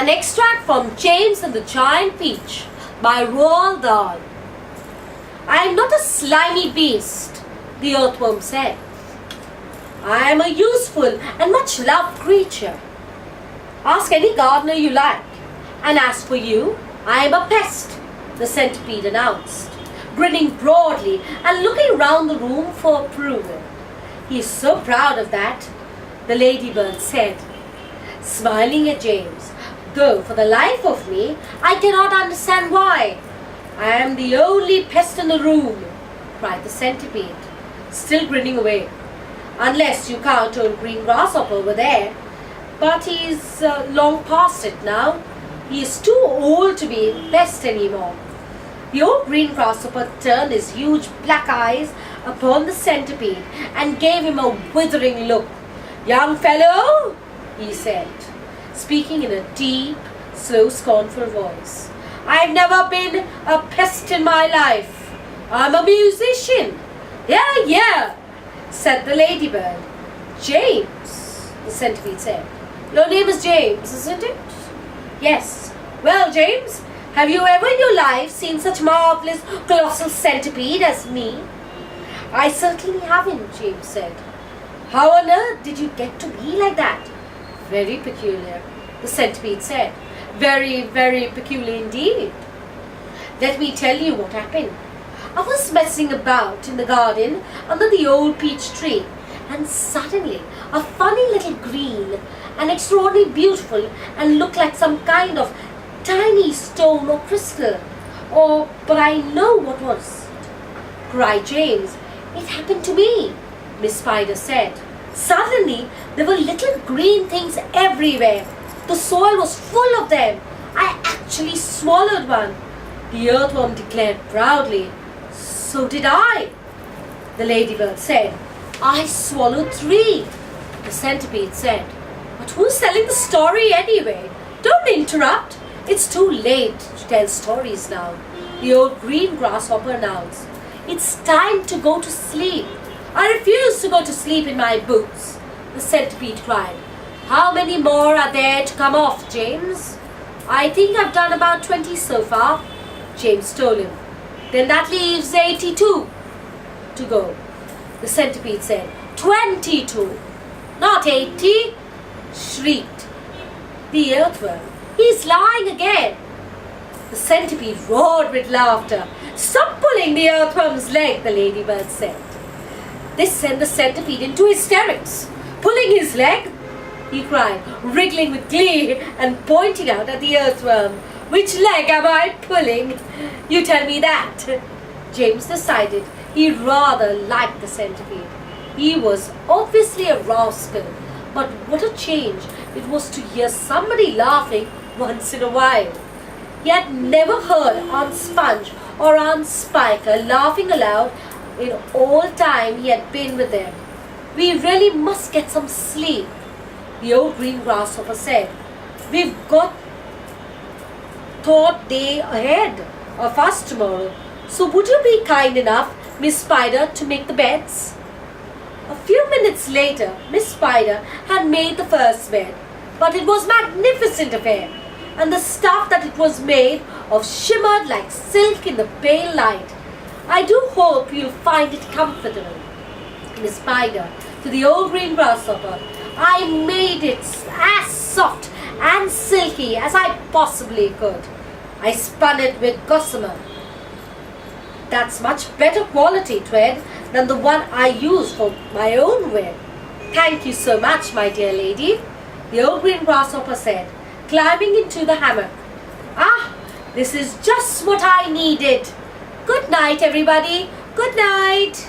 An extract from James and the Giant Peach by Roald Dahl. I am not a slimy beast, the earthworm said. I am a useful and much loved creature. Ask any gardener you like. And as for you, I am a pest, the centipede announced, grinning broadly and looking round the room for approval. He is so proud of that, the ladybird said, smiling at James, though for the life of me, I cannot understand why. I am the only pest in the room, cried the centipede, still grinning away. Unless you count old green grasshopper over there. But he's long past it now. He is too old to be a pest anymore. The old green grasshopper turned his huge black eyes upon the centipede and gave him a withering look. Young fellow, he said, speaking in a deep, slow, scornful voice, I've never been a pest in my life. I'm a musician. Yeah, said the ladybird. James, the centipede said. Your name is James, isn't it? Yes. Well, James, have you ever in your life seen such marvelous, colossal centipede as me? I certainly haven't, James said. How on earth did you get to be like that? Very peculiar, the centipede said. Very, very peculiar indeed. Let me tell you what happened. I was messing about in the garden under the old peach tree, and suddenly a funny little green and extraordinarily beautiful and looked like some kind of tiny stone or crystal. Oh, but I know what was it, cried James. It happened to me, Miss Spider said. Suddenly there were little green things everywhere. The soil was full of them. I actually swallowed one, the earthworm declared proudly. So did I, the ladybird said. I swallowed 3, the centipede said. But who's telling the story anyway? Don't interrupt. It's too late to tell stories now, the old green grasshopper announced. It's time to go to sleep. I refuse to go to sleep in my boots, the centipede cried. How many more are there to come off, James? I think I've done about 20 so far, James told him. Then that leaves 82 to go, the centipede said. 22, not 80, shrieked the earthworm. He's lying again. The centipede roared with laughter. Stop pulling the earthworm's leg, the ladybird said. This sent the centipede into hysterics. Pulling his leg? He cried, wriggling with glee and pointing out at the earthworm. Which leg am I pulling? You tell me that. James decided he rather liked the centipede. He was obviously a rascal, but what a change it was to hear somebody laughing once in a while. He had never heard Aunt Sponge or Aunt Spiker laughing aloud in all time he had been with them. We really must get some sleep, the old green grasshopper said. We've got thought day ahead of us tomorrow. So would you be kind enough, Miss Spider, to make the beds? A few minutes later, Miss Spider had made the first bed, but it was a magnificent affair, and the stuff that it was made of shimmered like silk in the pale light. I do hope you'll find it comfortable, Miss Spider, to the old green grasshopper. I made it as soft and silky as I possibly could. I spun it with gossamer. That's much better quality thread than the one I use for my own web. Thank you so much, my dear lady, the old green grasshopper said, climbing into the hammock. Ah, this is just what I needed. Good night, everybody. Good night.